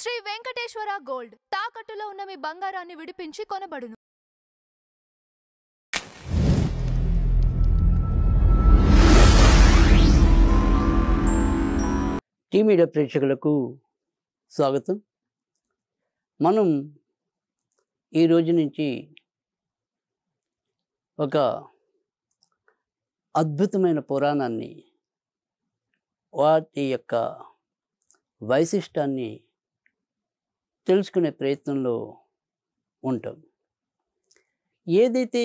Shri Venkateswara gold తాకట్టులో ఉన్న మీ బంగారాన్ని విడిపించి కొనబడును. టీ మీడియా ప్రేక్షకులకు స్వాగతం. మనం ఈ రోజు నుంచి ఒక అద్భుతమైన పురాణాన్ని, వాటి యొక్క వైశిష్టాన్ని తెలుసుకునే ప్రయత్నంలో ఉంటాం. ఏదైతే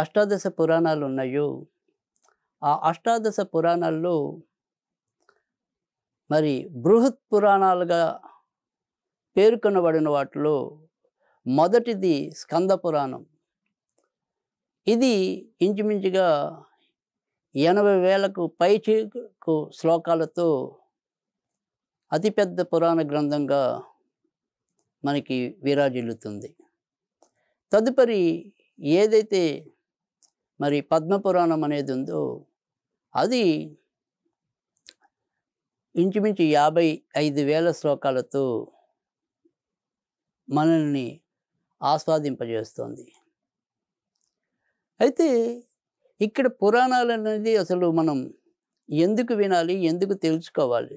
అష్టాదశ పురాణాలు ఉన్నాయో ఆ అష్టాదశ పురాణాల్లో మరి బృహత్ పురాణాలుగా పేర్కొనబడిన వాటిలో మొదటిది స్కంద పురాణం. ఇది ఇంచుమించుగా 80,000కు పైచిలకు శ్లోకాలతో అతిపెద్ద పురాణ గ్రంథంగా మనకి విరాజిల్లుతుంది. తదుపరి ఏదైతే మరి పద్మపురాణం అనేది ఉందో అది ఇంచుమించు 55,000 శ్లోకాలతో మనల్ని ఆస్వాదింపజేస్తుంది. అయితే ఇక్కడ పురాణాలు అనేది అసలు మనం ఎందుకు వినాలి, ఎందుకు తెలుసుకోవాలి?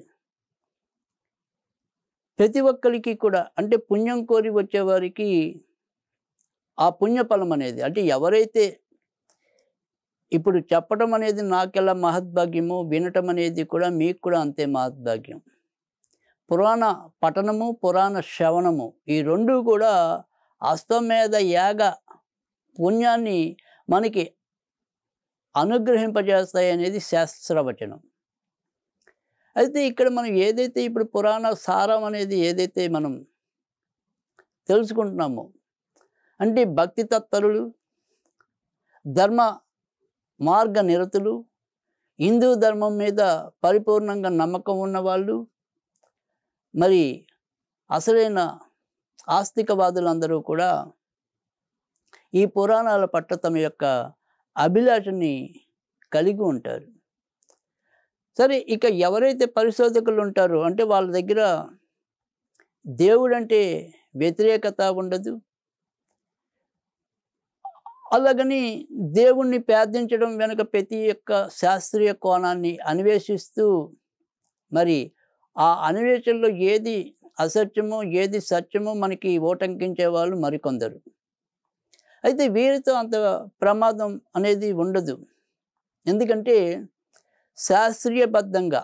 ప్రతి ఒక్కరికి కూడా, అంటే పుణ్యం కోరి వచ్చేవారికి ఆ పుణ్యఫలం అనేది, అంటే ఎవరైతే ఇప్పుడు చెప్పడం అనేది నాకెలా మహద్భాగ్యమో, వినటం అనేది కూడా మీకు కూడా అంతే మహద్భాగ్యం. పురాణ పఠనము, పురాణ శ్రవణము ఈ రెండు కూడా అశ్వమేధ యాగ పుణ్యాన్ని మనకి అనుగ్రహింపజేస్తాయి అనేది శాస్త్రవచనం. అయితే ఇక్కడ మనం ఏదైతే ఇప్పుడు పురాణ సారం అనేది ఏదైతే మనం తెలుసుకుంటున్నామో, అంటే భక్తి తత్పరులు, ధర్మ మార్గ నిరతులు, హిందూ ధర్మం మీద పరిపూర్ణంగా నమ్మకం ఉన్నవాళ్ళు, మరి అసలైన ఆస్తికవాదులందరూ కూడా ఈ పురాణాల పట్ల తమ యొక్క అభిలాషని కలిగి ఉంటారు. సరే, ఇక ఎవరైతే పరిశోధకులు ఉంటారో, అంటే వాళ్ళ దగ్గర దేవుడంటే వ్యతిరేకత ఉండదు, అలాగని దేవుణ్ణి ప్రార్థించడం వెనుక ప్రతి ఒక్క శాస్త్రీయ కోణాన్ని అన్వేషిస్తూ, మరి ఆ అన్వేషణలో ఏది అసత్యమో ఏది సత్యమో మనకి ఓటంకించే వాళ్ళు మరికొందరు. అయితే వీరితో అంత ప్రమాదం అనేది ఉండదు. ఎందుకంటే శాస్త్రీయబద్ధంగా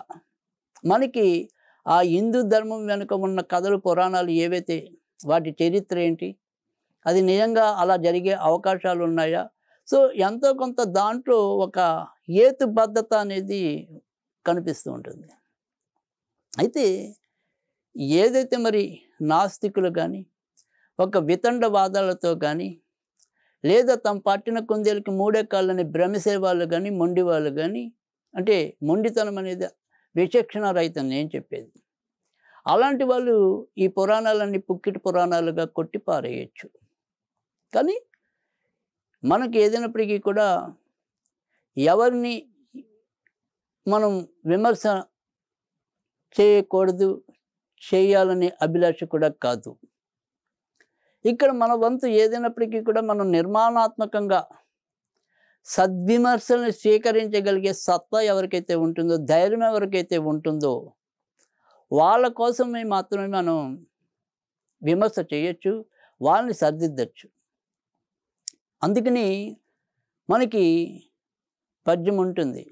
మనకి ఆ హిందూ ధర్మం వెనుక ఉన్న కథలు, పురాణాలు ఏవైతే, వాటి చరిత్ర ఏంటి, అది నిజంగా అలా జరిగే అవకాశాలు ఉన్నాయా, సో ఎంతో కొంత దాంట్లో ఒక హేతుబద్ధత అనేది కనిపిస్తూ ఉంటుంది. అయితే ఏదైతే మరి నాస్తికులు కానీ, ఒక వితండవాదాలతో కానీ, లేదా తమ పట్టిన కుందేలకి మూడే కాళ్ళని భ్రమిసే వాళ్ళు కానీ, మొండి వాళ్ళు కానీ, అంటే మొండితనం అనేది విచక్షణ రహితం నేను చెప్పేది, అలాంటి వాళ్ళు ఈ పురాణాలన్నీ పుక్కిటి పురాణాలుగా కొట్టి పారేయచ్చు. కానీ మనకి ఏదైనప్పటికీ కూడా ఎవరిని మనం విమర్శ చేయకూడదు, చేయాలనే అభిలాష కూడా కాదు. ఇక్కడ మన వంతు ఏదైనప్పటికీ కూడా మనం నిర్మాణాత్మకంగా సద్విమర్శలను స్వీకరించగలిగే సత్తా ఎవరికైతే ఉంటుందో, ధైర్యం ఎవరికైతే ఉంటుందో, వాళ్ళ కోసమే మాత్రమే మనం విమర్శ చేయొచ్చు, వాళ్ళని సరిదిద్దచ్చు. అందుకని మనకి పద్యం ఉంటుంది,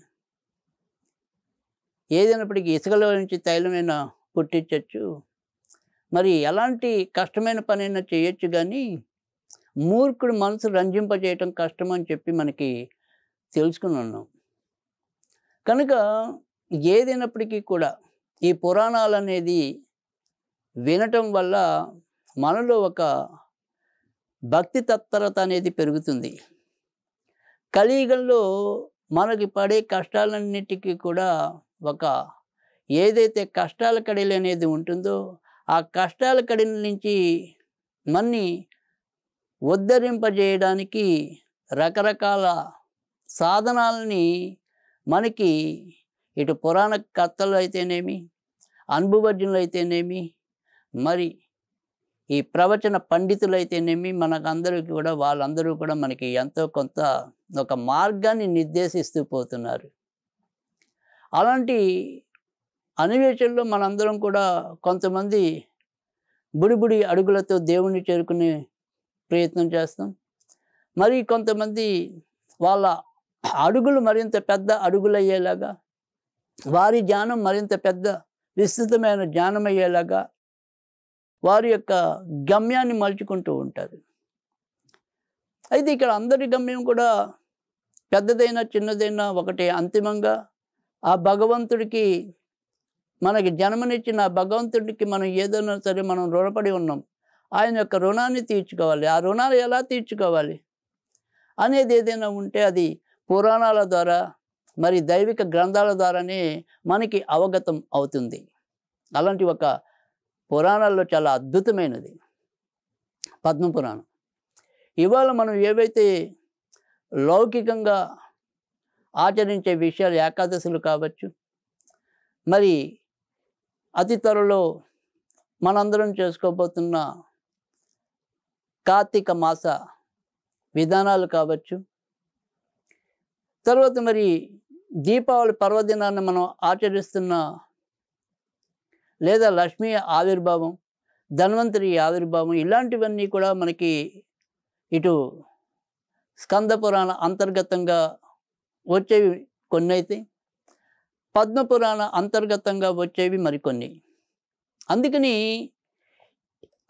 ఏదైనప్పటికీ ఇసుకలో నుంచి తైలమైన పుట్టించవచ్చు, మరి ఎలాంటి కష్టమైన పనైనా చేయొచ్చు, కానీ మూర్ఖుడి మనసు రంజింపజేయటం కష్టం అని చెప్పి మనకి తెలుసుకుని ఉన్నాం. కనుక ఏదైనప్పటికీ కూడా ఈ పురాణాలు అనేది వినటం వల్ల మనలో ఒక భక్తి తత్పరత అనేది పెరుగుతుంది. కలియుగంలో మనకి పడే కష్టాలన్నిటికీ కూడా ఒక ఏదైతే కష్టాల కడిలు అనేది ఉంటుందో, ఆ కష్టాల కడిల నుంచి మన్ని ఉద్ధరింపజేయడానికి రకరకాల సాధనాలని మనకి ఇటు పురాణ కథలు అయితేనేమి, అనుభవజ్ఞులు అయితేనేమి, మరి ఈ ప్రవచన పండితులైతేనేమి మనకందరికీ కూడా వాళ్ళందరూ కూడా మనకి ఎంతో కొంత ఒక మార్గాన్ని నిర్దేశిస్తూ పోతున్నారు. అలాంటి అన్వేషణలో మనందరం కూడా కొంతమంది బుడిబుడి అడుగులతో దేవుణ్ణి చేరుకునే ప్రయత్నం చేస్తాం. మరి కొంతమంది వాళ్ళ అడుగులు మరింత పెద్ద అడుగులయ్యేలాగా, వారి జ్ఞానం మరింత పెద్ద విస్తృతమైన జ్ఞానం అయ్యేలాగా వారి యొక్క గమ్యాన్ని మలుచుకుంటూ ఉంటారు. అయితే ఇక్కడ అందరి గమ్యం కూడా పెద్దదైనా చిన్నదైనా ఒకటే. అంతిమంగా ఆ భగవంతుడికి, మనకి జన్మనిచ్చిన ఆ భగవంతుడికి మనం ఏదైనా సరే మనం రుణపడి ఉన్నాం. ఆయన యొక్క రుణాన్ని తీర్చుకోవాలి. ఆ రుణాలు ఎలా తీర్చుకోవాలి అనేది ఏదైనా ఉంటే అది పురాణాల ద్వారా, మరి దైవిక గ్రంథాల ద్వారానే మనకి అవగతం అవుతుంది. అలాంటి ఒక పురాణాల్లో చాలా అద్భుతమైనది పద్మపురాణం. ఇవాళ మనం ఏవైతే లౌకికంగా ఆచరించే విషయాలు, ఏకాదశులు కావచ్చు, మరి అతి త్వరలో మనందరం చేసుకోబోతున్న కార్తీక మాస విధానాలు కావచ్చు, తర్వాత మరి దీపావళి పర్వదినాన్ని మనం ఆచరిస్తున్న, లేదా లక్ష్మీ ఆవిర్భావం, ధన్వంతరి ఆవిర్భావం, ఇలాంటివన్నీ కూడా మనకి ఇటు స్కంద పురాణ అంతర్గతంగా వచ్చేవి కొన్ని అయితే, పద్మపురాణ అంతర్గతంగా వచ్చేవి మరికొన్ని. అందుకని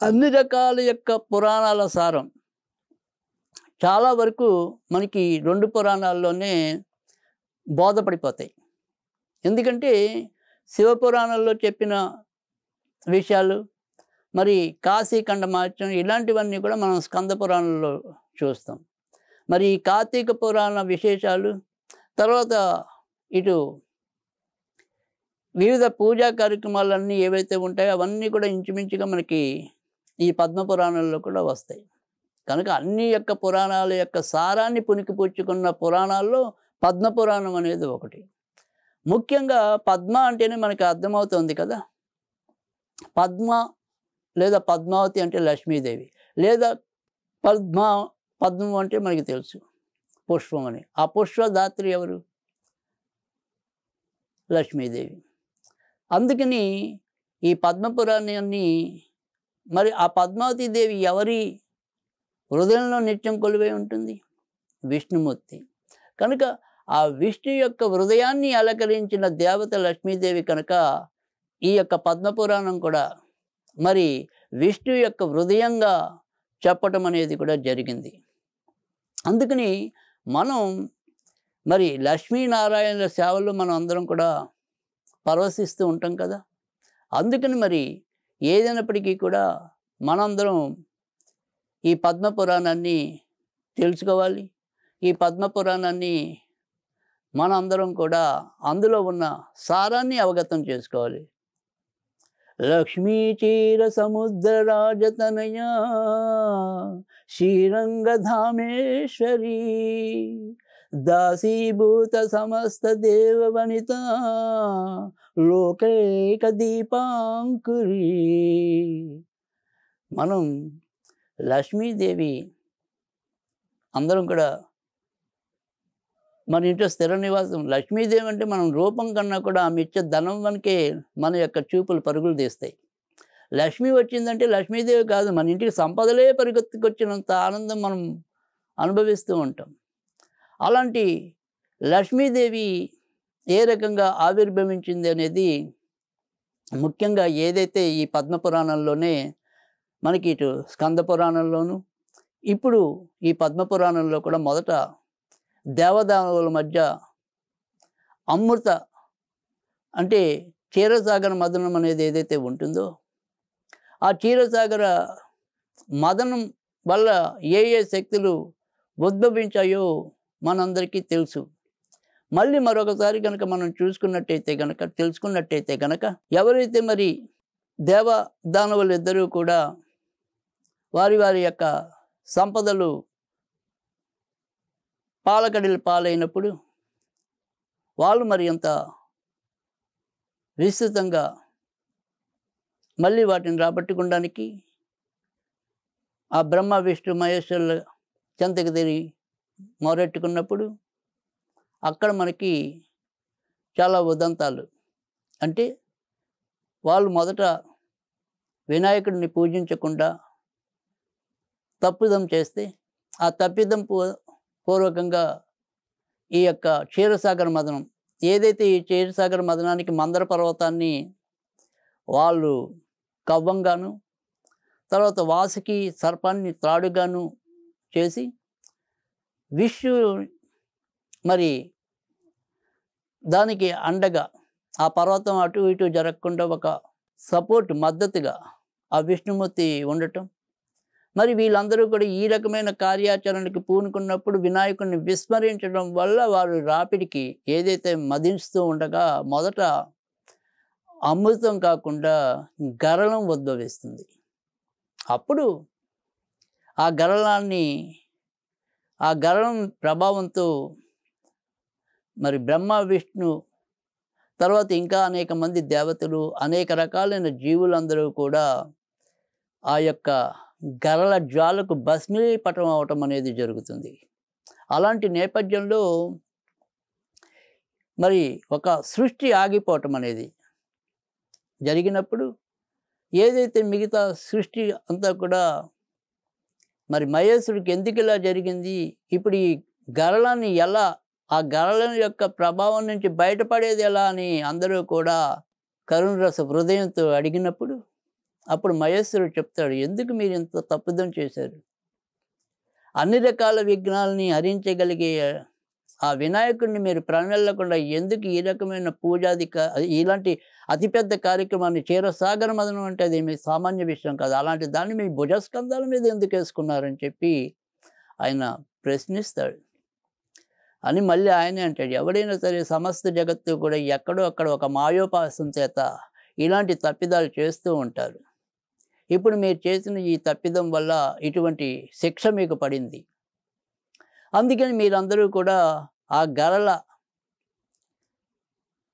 అన్ని రకాల యొక్క పురాణాల సారం చాలా వరకు మనకి 2 పురాణాల్లోనే బోధపడిపోతాయి. ఎందుకంటే శివపురాణంలో చెప్పిన విషయాలు, మరి కాశీఖండ మహత్యం, ఇలాంటివన్నీ కూడా మనం స్కంద పురాణంలో చూస్తాం. మరి ఈ కార్తీక పురాణ విశేషాలు, తర్వాత ఇటు వివిధ పూజా కార్యక్రమాలన్నీ ఏవైతే ఉంటాయో అవన్నీ కూడా ఇంచుమించుగా మనకి ఈ పద్మపురాణంలో కూడా వస్తాయి. కనుక అన్ని యొక్క పురాణాల యొక్క సారాన్ని పుణికిపుచ్చుకున్న పురాణాల్లో పద్మపురాణం అనేది ఒకటి. ముఖ్యంగా పద్మ అంటేనే మనకి అర్థమవుతుంది కదా. పద్మ లేదా పద్మావతి అంటే లక్ష్మీదేవి, లేదా పద్మం అంటే మనకి తెలుసు పుష్పం అని. ఆ పుష్పదాత్రి ఎవరు? లక్ష్మీదేవి. అందుకని ఈ పద్మపురాణాన్ని, మరి ఆ పద్మావతి దేవి ఎవరి హృదయంలో నిత్యం కొలువై ఉంటుంది? విష్ణుమూర్తి. కనుక ఆ విష్ణు యొక్క హృదయాన్ని అలంకరించిన దేవత లక్ష్మీదేవి. కనుక ఈ యొక్క పద్మపురాణం కూడా మరి విష్ణు యొక్క హృదయంగా చెప్పటం అనేది కూడా జరిగింది. అందుకని మనం మరి లక్ష్మీనారాయణుల సేవల్లో మనం అందరం కూడా పరవశిస్తూ ఉంటాం కదా. అందుకని మరి ఏదైనప్పటికీ కూడా మనందరం ఈ పద్మపురాణాన్ని తెలుసుకోవాలి. ఈ పద్మపురాణాన్ని మనందరం కూడా అందులో ఉన్న సారాన్ని అవగతం చేసుకోవాలి. లక్ష్మీ చీర సముద్ర రాజతనయ శ్రీరంగధామేశ్వరి దాసీభూత సమస్త దేవవనిత లోకైక దీపాంకురి. మనం లక్ష్మీదేవి అందరం కూడా మన ఇంట్లో స్థిర నివాసం. లక్ష్మీదేవి అంటే మనం రూపం కన్నా కూడా ఆమె ఇచ్చే ధనం వనకే మన యొక్క చూపులు పరుగులు తీస్తాయి. లక్ష్మి వచ్చిందంటే లక్ష్మీదేవి కాదు, మన ఇంటికి సంపదలే పరిగెత్తుకొచ్చినంత ఆనందం మనం అనుభవిస్తూ ఉంటాం. అలాంటి లక్ష్మీదేవి ఏ రకంగా ఆవిర్భవించింది అనేది ముఖ్యంగా ఏదైతే ఈ పద్మపురాణంలోనే మనకి ఇటు స్కంద పురాణంలోను, ఇప్పుడు ఈ పద్మపురాణంలో కూడా మొదట దేవదానవుల మధ్య అమృత అంటే క్షీరసాగర మదనం అనేది ఏదైతే ఉంటుందో, ఆ క్షీరసాగర మదనం వల్ల ఏ ఏ శక్తులు ఉద్భవించాయో మనందరికీ తెలుసు. మళ్ళీ మరొకసారి కనుక మనం చూసుకున్నట్టయితే కనుక, తెలుసుకున్నట్టయితే కనుక, ఎవరైతే మరి దేవదానవులు ఇద్దరూ కూడా వారి వారి యొక్క సంపదలు పాలకడిలు పాలైనప్పుడు వాళ్ళు మరి ఎంత విస్తృతంగా మళ్ళీ వాటిని రాబట్టుకోవడానికి ఆ బ్రహ్మ విష్ణు మహేశ్వరుల చెంతకు తిరిగి మొరెట్టుకున్నప్పుడు అక్కడ మనకి చాలా ఉదంతాలు. అంటే వాళ్ళు మొదట వినాయకుడిని పూజించకుండా తప్పిదం చేస్తే, ఆ తప్పిదం పూర్వకంగా ఈ యొక్క క్షీరసాగర మదనం, ఏదైతే ఈ క్షీరసాగర మదనానికి మందర పర్వతాన్ని వాళ్ళు కవ్వంగాను, తర్వాత వాసుకి సర్పాన్ని త్రాడుగాను చేసి, విష్ణు మరి దానికి అండగా ఆ పర్వతం అటు ఇటు జరగకుండా ఒక సపోర్ట్ మద్దతుగా ఆ విష్ణుమూర్తి ఉండటం. మరి వీళ్ళందరూ కూడా ఈ రకమైన కార్యాచరణకి పూనుకున్నప్పుడు వినాయకుడిని విస్మరించడం వల్ల వారు రాపిడికి ఏదైతే మదించుతూ ఉండగా మొదట అమృతం కాకుండా గరళం ఉద్భవిస్తుంది. అప్పుడు ఆ గరళం ప్రభావంతో మరి బ్రహ్మ విష్ణు తర్వాత ఇంకా అనేక మంది దేవతలు, అనేక రకాలైన జీవులందరూ కూడా ఆ యొక్క గరళ జ్వాలకు భస్మీపటం అవటం అనేది జరుగుతుంది. అలాంటి నేపథ్యంలో మరి ఒక సృష్టి ఆగిపోవటం అనేది జరిగినప్పుడు ఏదైతే మిగతా సృష్టి అంతా కూడా మరి మహేశ్వరుడికి ఎందుకు ఇలా జరిగింది, ఇప్పుడు ఈ గరళాన్ని ఎలా, ఆ గరళం యొక్క ప్రభావం నుంచి బయటపడేది ఎలా అని అందరూ కూడా కరుణరస హృదయంతో అడిగినప్పుడు అప్పుడు మహేశ్వరుడు చెప్తాడు, ఎందుకు మీరు ఇంత తప్పిదం చేశారు? అన్ని రకాల విఘ్నాలని హరించగలిగే ఆ వినాయకుడిని మీరు ప్రణెల్లకుండా ఎందుకు ఈ రకమైన పూజాది ఇలాంటి అతిపెద్ద కార్యక్రమాన్ని, క్షీరసాగర మదనం అంటే అది మీ సామాన్య విషయం కాదు, అలాంటి దాన్ని మీ భుజస్కంధాల మీద ఎందుకు వేసుకున్నారని చెప్పి ఆయన ప్రశ్నిస్తాడు. అని మళ్ళీ ఆయనే అంటాడు, ఎవడైనా సరే సమస్త జగత్తు కూడా ఎక్కడో అక్కడ ఒక మాయోపాసం చేత ఇలాంటి తప్పిదాలు చేస్తూ ఉంటారు. ఇప్పుడు మీరు చేసిన ఈ తప్పిదం వల్ల ఇటువంటి శిక్ష మీకు పడింది. అందుకని మీరందరూ కూడా ఆ గరళ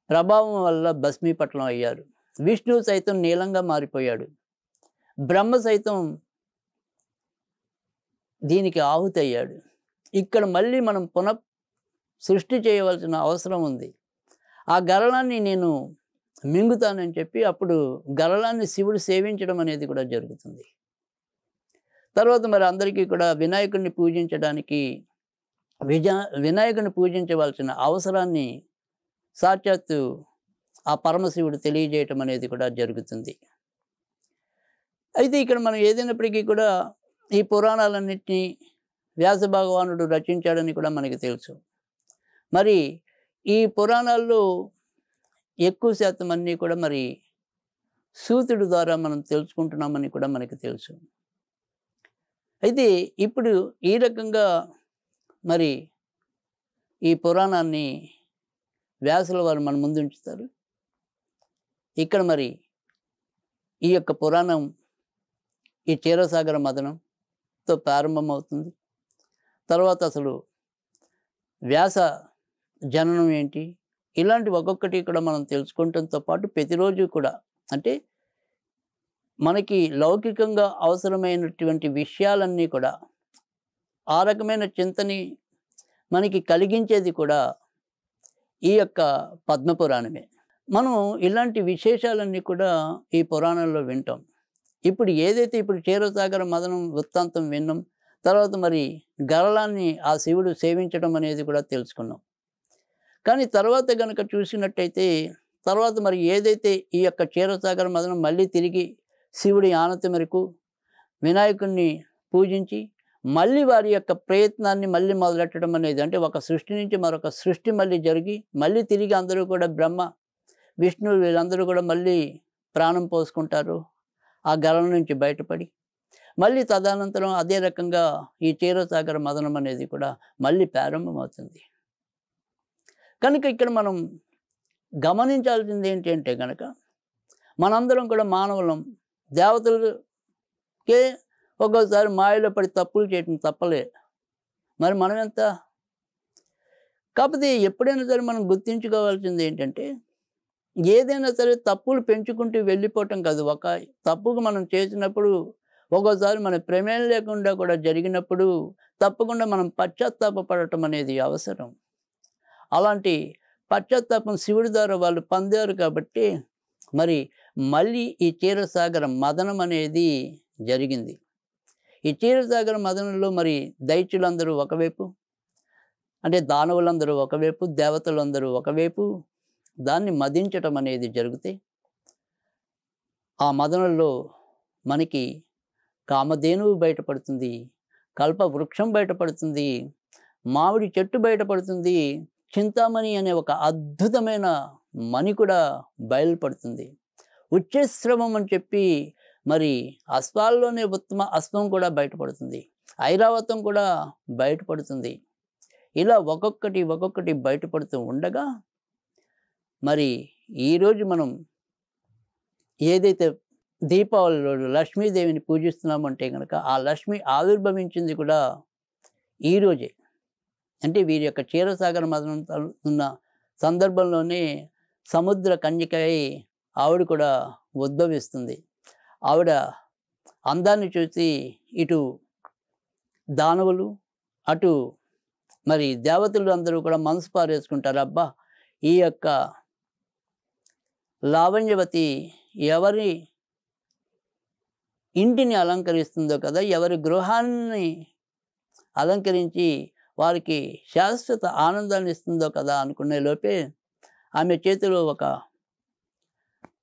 ప్రభావం వల్ల భస్మీపట్నం అయ్యారు. విష్ణువు సైతం నీలంగా మారిపోయాడు. బ్రహ్మ సైతం దీనికి ఆహుతి అయ్యాడు. ఇక్కడ మళ్ళీ మనం సృష్టి చేయవలసిన అవసరం ఉంది. ఆ గరళాన్ని నేను మింగుతానని చెప్పి అప్పుడు గరళాన్ని శివుడు సేవించడం అనేది కూడా జరుగుతుంది. తర్వాత మరి అందరికీ కూడా వినాయకుడిని పూజించడానికి వినాయకుడిని పూజించవలసిన అవసరాన్ని సాక్షాత్తు ఆ పరమశివుడు తెలియజేయటం అనేది కూడా జరుగుతుంది. అయితే ఇక్కడ మనం ఏదైనప్పటికీ కూడా ఈ పురాణాలన్నింటినీ వ్యాస భగవానుడు రచించాడని కూడా మనకి తెలుసు. మరి ఈ పురాణాల్లో ఎక్కువ శాతం అన్నీ కూడా మరి సూతుడి ద్వారా మనం తెలుసుకుంటున్నామని కూడా మనకి తెలుసు. అయితే ఇప్పుడు ఈ రకంగా మరి ఈ పురాణాన్ని వ్యాసుల వారు మన ముందు ఉంచుతారు. ఇక్కడ మరి ఈ యొక్క పురాణం ఈ క్షీరసాగర మదనంతో ప్రారంభమవుతుంది. తర్వాత అసలు వ్యాస జననం ఏంటి, ఇలాంటి ఒక్కొక్కటి కూడా మనం తెలుసుకుంటంతో పాటు ప్రతిరోజు కూడా అంటే మనకి లౌకికంగా అవసరమైనటువంటి విషయాలన్నీ కూడా ఆ రకమైన చింతని మనకి కలిగించేది కూడా ఈ యొక్క పద్మపురాణమే. మనం ఇలాంటి విశేషాలన్నీ కూడా ఈ పురాణంలో వింటాం. ఇప్పుడు ఏదైతే ఇప్పుడు క్షీరసాగర మదనం వృత్తాంతం విన్నాం, తర్వాత మరి గరళాన్ని ఆ శివుడు సేవించడం అనేది కూడా తెలుసుకున్నాం. కానీ తర్వాత కనుక చూసినట్టయితే తర్వాత మరి ఏదైతే ఈ యొక్క క్షీరసాగర మదనం మళ్ళీ తిరిగి శివుడి ఆనతి మేరకు వినాయకుడిని పూజించి మళ్ళీ వారి యొక్క ప్రయత్నాన్ని మళ్ళీ మొదలెట్టడం అనేది, అంటే ఒక సృష్టి నుంచి మరొక సృష్టి మళ్ళీ జరిగి మళ్ళీ తిరిగి అందరూ కూడా బ్రహ్మ విష్ణువు వీళ్ళందరూ కూడా మళ్ళీ ప్రాణం పోసుకుంటారు ఆ గరళం నుంచి బయటపడి. మళ్ళీ తదనంతరం అదే రకంగా ఈ క్షీరసాగర మదనం అనేది కూడా మళ్ళీ ప్రారంభమవుతుంది. కనుక ఇక్కడ మనం గమనించాల్సింది ఏంటి అంటే కనుక మనందరం కూడా మానవులం. దేవతలకే ఒక్కోసారి మాయలో పడి తప్పులు చేయటం తప్పలే, మరి మనం ఎంత. కాకపోతే ఎప్పుడైనా సరే మనం గుర్తించుకోవాల్సింది ఏంటంటే ఏదైనా సరే తప్పులు పెంచుకుంటూ వెళ్ళిపోవటం కాదు. ఒక తప్పుకు మనం చేసినప్పుడు ఒక్కోసారి మన ప్రమేయం లేకుండా కూడా జరిగినప్పుడు తప్పకుండా మనం పశ్చాత్తాపపడటం అనేది అవసరం. అలాంటి పశ్చాత్తాపం శివుడి ద్వారా వాళ్ళు పొందారు కాబట్టి మరి మళ్ళీ ఈ క్షీరసాగర మథనం అనేది జరిగింది. ఈ క్షీరసాగర మథనంలో మరి దైత్యులందరూ ఒకవైపు, అంటే దానవులందరూ ఒకవైపు, దేవతలందరూ ఒకవైపు దాన్ని మదించటం అనేది జరిగితే ఆ మదనంలో మనకి కామధేనువు బయటపడుతుంది, కల్ప వృక్షం బయటపడుతుంది, మామిడి చెట్టు బయటపడుతుంది, చింతామణి అనే ఒక అద్భుతమైన మణి కూడా బయలుపడుతుంది. ఉచ్ఛశ్రవం అని చెప్పి మరి అశ్వాల్లోనే ఉత్తమ అశ్వం కూడా బయటపడుతుంది, ఐరావతం కూడా బయటపడుతుంది. ఇలా ఒక్కొక్కటి బయటపడుతూ ఉండగా మరి ఈరోజు మనం ఏదైతే దీపావళి రోజు లక్ష్మీదేవిని పూజిస్తున్నామంటే కనుక ఆ లక్ష్మి ఆవిర్భవించింది కూడా ఈరోజే. అంటే వీరి యొక్క క్షీరసాగర మథనం ఉన్న సందర్భంలోనే సముద్ర కన్యకై ఆవిడ కూడా ఉద్భవిస్తుంది. ఆవిడ అందాన్ని చూసి ఇటు దానవులు అటు మరి దేవతలు అందరూ కూడా మనసు పారేసుకుంటారు. అబ్బా, ఈ యొక్క లావణ్యవతి ఎవరి ఇంటిని అలంకరిస్తుందో కదా, ఎవరి గృహాన్ని అలంకరించి వారికి శాశ్వత ఆనందాన్ని ఇస్తుందో కదా అనుకునే లోపే ఆమె చేతిలో ఒక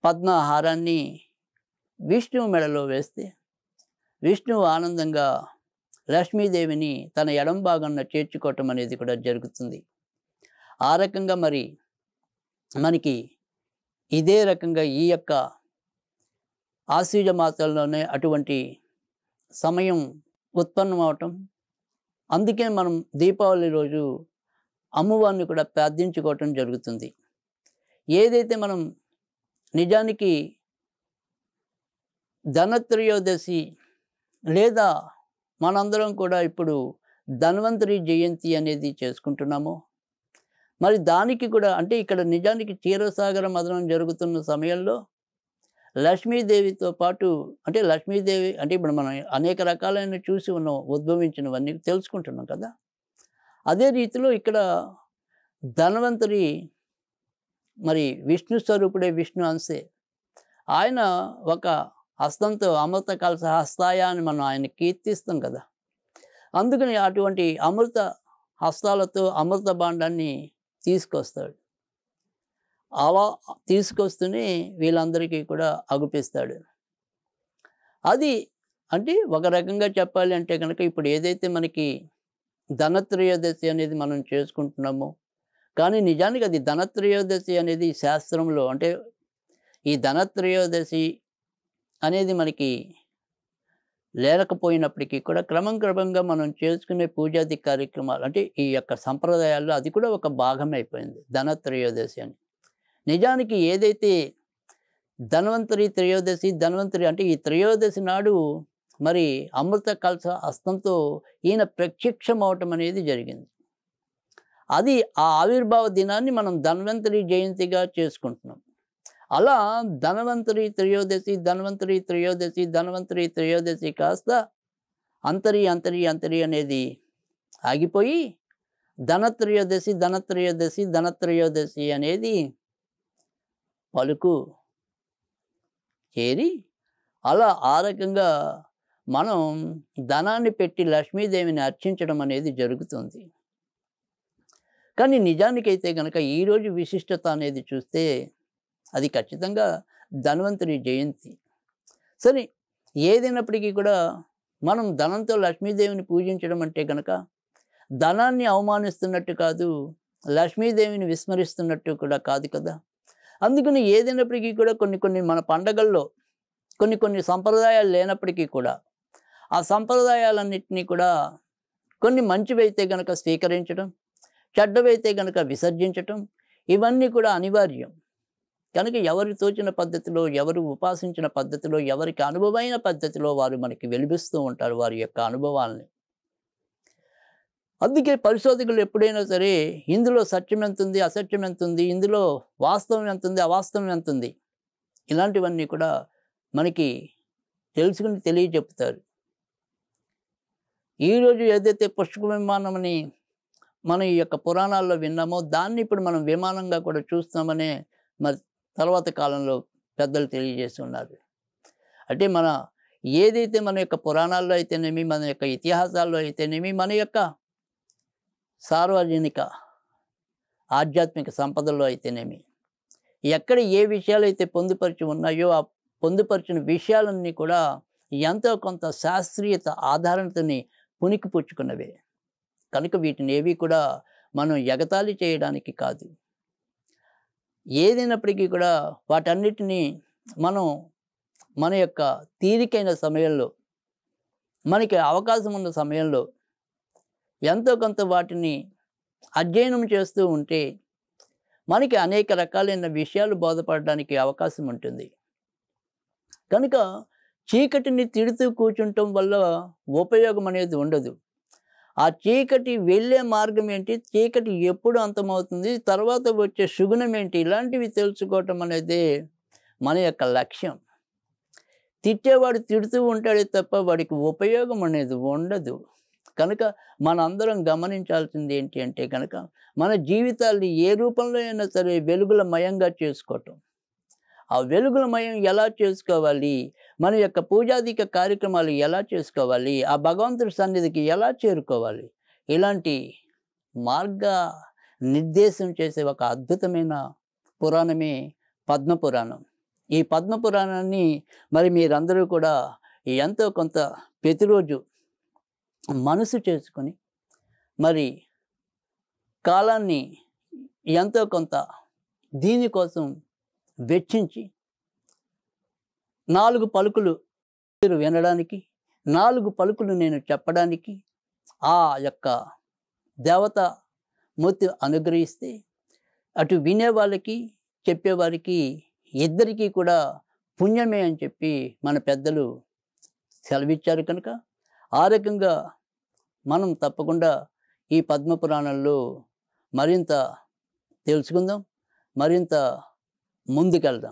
పద్మహారాన్ని విష్ణువు మెడలో వేస్తే విష్ణువు ఆనందంగా లక్ష్మీదేవిని తన ఎడం భాగంలో చేర్చుకోవటం అనేది కూడా జరుగుతుంది. ఆ రకంగా మరి మనకి ఇదే రకంగా ఈ యొక్క ఆశ్వీజ మాసంలోనే అటువంటి సమయం ఉత్పన్నమవటం, అందుకే మనం దీపావళి రోజు అమ్మవారిని కూడా ప్రార్థించుకోవటం జరుగుతుంది. ఏదైతే మనం నిజానికి ధనత్రయోదశి లేదా మనందరం కూడా ఇప్పుడు ధన్వంతరి జయంతి అనేది చేసుకుంటున్నాము. మరి దానికి కూడా అంటే ఇక్కడ నిజానికి క్షీరసాగర మథనం జరుగుతున్న సమయంలో లక్ష్మీదేవితో పాటు అంటే లక్ష్మీదేవి అంటే ఇప్పుడు మనం అనేక రకాలైన చూసి ఉన్నాం, ఉద్భవించినవన్నీ తెలుసుకుంటున్నాం కదా. అదే రీతిలో ఇక్కడ ధన్వంతరి మరి విష్ణు స్వరూపుడే, విష్ణు అంశే. ఆయన ఒక హస్తంతో అమృత కలశ హస్తాయ అని మనం ఆయన కీర్తిస్తాం కదా. అందుకని అటువంటి అమృత హస్తాలతో అమృత భాండాన్ని తీసుకొస్తాడు. అలా తీసుకొస్తూనే వీళ్ళందరికీ కూడా అగుపిస్తాడు. అది అంటే ఒక రకంగా చెప్పాలి అంటే కనుక ఇప్పుడు ఏదైతే మనకి ధనత్రయోదశి అనేది మనం చేసుకుంటున్నామో, కానీ నిజానికి అది ధనత్రయోదశి అనేది శాస్త్రంలో అంటే ఈ ధనత్రయోదశి అనేది మనకి లేకపోయినప్పటికీ కూడా క్రమంగా మనం చేసుకునే పూజాది కార్యక్రమాలు అంటే ఈ యొక్క సంప్రదాయాల్లో అది కూడా ఒక భాగం అయిపోయింది ధనత్రయోదశి అని. నిజానికి ఏదైతే ధన్వంతరి త్రయోదశి ధన్వంతరి అంటే ఈ త్రయోదశి నాడు మరి అమృత కలశ హస్తంతో ఈయన ప్రత్యక్షం అవటం అనేది జరిగింది. అది ఆ ఆవిర్భావ దినాన్ని మనం ధన్వంతరి జయంతిగా చేసుకుంటున్నాం. అలా ధన్వంతరి త్రయోదశి ధన్వంతరి త్రయోదశి ధన్వంతరి త్రయోదశి కాస్త అంతరి అనేది ఆగిపోయి ధనత్రయోదశి ధనత్రయోదశి ధనత్రయోదశి అనేది పలుకు చేరి అలా ఆ రకంగా మనం ధనాన్ని పెట్టి లక్ష్మీదేవిని అర్చించడం అనేది జరుగుతుంది. కానీ నిజానికైతే కనుక ఈరోజు విశిష్టత అనేది చూస్తే అది ఖచ్చితంగా ధన్వంతరి జయంతి. సరే, ఏదైనప్పటికీ కూడా మనం ధనంతో లక్ష్మీదేవిని పూజించడం అంటే కనుక ధనాన్ని అవమానిస్తున్నట్టు కాదు, లక్ష్మీదేవిని విస్మరిస్తున్నట్టు కూడా కాదు కదా. అందుకని ఏదైనప్పటికీ కూడా కొన్ని మన పండగల్లో కొన్ని సంప్రదాయాలు లేనప్పటికీ కూడా ఆ సంప్రదాయాలన్నింటినీ కూడా కొన్ని మంచివైతే కనుక స్వీకరించడం, చెడ్డవైతే కనుక విసర్జించటం, ఇవన్నీ కూడా అనివార్యం. కనుక ఎవరు తోచిన పద్ధతిలో, ఎవరు ఉపాసించిన పద్ధతిలో, ఎవరికి అనుభవమైన పద్ధతిలో వారు మనకి వెలిపిస్తూ ఉంటారు వారి యొక్క అనుభవాల్ని. అందుకే పరిశోధకులు ఎప్పుడైనా సరే ఇందులో సత్యం ఎంత ఉంది, అసత్యం ఎంత ఉంది, ఇందులో వాస్తవం ఎంత ఉంది, అవాస్తవం ఎంత ఉంది, ఇలాంటివన్నీ కూడా మనకి తెలుసుకుని తెలియజెప్పుతారు. ఈరోజు ఏదైతే పుష్పక విమానం అని మన ఈ యొక్క పురాణాల్లో విన్నామో దాన్ని ఇప్పుడు మనం విమానంగా కూడా చూస్తామనే మరి తర్వాత కాలంలో పెద్దలు తెలియజేస్తున్నారు. అంటే ఏదైతే మన యొక్క పురాణాల్లో అయితేనేమి, మన యొక్క ఇతిహాసాల్లో అయితేనేమి, మన యొక్క సార్వజనిక ఆధ్యాత్మిక సంపదల్లో అయితేనేమి, ఎక్కడ ఏ విషయాలు అయితే పొందుపరిచి ఉన్నాయో ఆ పొందుపరిచిన విషయాలన్నీ కూడా ఎంతో కొంత శాస్త్రీయత ఆధారణతని పుణికిపుచ్చుకున్నవే. కనుక వీటిని ఏవి కూడా మనం ఎగతాళి చేయడానికి కాదు. ఏదైనప్పటికీ కూడా వాటన్నిటినీ మనం మన యొక్క తీరికైన సమయంలో, మనకి అవకాశం ఉన్న సమయంలో ఎంతో కొంత వాటిని అధ్యయనం చేస్తూ ఉంటే మనకి అనేక రకాలైన విషయాలు బోధపడడానికి అవకాశం ఉంటుంది. కనుక చీకటిని తిడుతూ కూర్చుంటం వల్ల ఉపయోగం అనేది ఉండదు. ఆ చీకటి వెళ్ళే మార్గం ఏంటి, చీకటి ఎప్పుడు అంతమవుతుంది, తర్వాత వచ్చే శుగుణం ఏంటి, ఇలాంటివి తెలుసుకోవటం అనేది మన యొక్క లక్ష్యం. తిట్టేవాడు తిడుతూ ఉంటాడే తప్ప వాడికి ఉపయోగం అనేది ఉండదు. కనుక మనందరం గమనించాల్సింది ఏంటి అంటే కనుక మన జీవితాల్ని ఏ రూపంలో అయినా సరే వెలుగులమయంగా చేసుకోవటం. ఆ వెలుగులమయం ఎలా చేసుకోవాలి, మన యొక్క పూజాధిక కార్యక్రమాలు ఎలా చేసుకోవాలి, ఆ భగవంతుడి సన్నిధికి ఎలా చేరుకోవాలి, ఇలాంటి మార్గ నిర్దేశం చేసే ఒక అద్భుతమైన పురాణమే పద్మపురాణం. ఈ పద్మపురాణాన్ని మరి మీరందరూ కూడా ఎంతో కొంత ప్రతిరోజు మనసు చేసుకొని మరి కాలాన్ని ఎంతో కొంత దీనికోసం వెచ్చించి 4 పలుకులు మీరు వినడానికి, 4 పలుకులు నేను చెప్పడానికి ఆ యొక్క దేవత మూర్తి అనుగ్రహిస్తే అటు వినేవాళ్ళకి చెప్పేవారికి ఇద్దరికీ కూడా పుణ్యమే అని చెప్పి మన పెద్దలు సెలవిచ్చారు. కనుక ఆ రకంగా మనం తప్పకుండా ఈ పద్మపురాణంలో మరింత తెలుసుకుందాం, మరింత ముందుకెళ్దాం.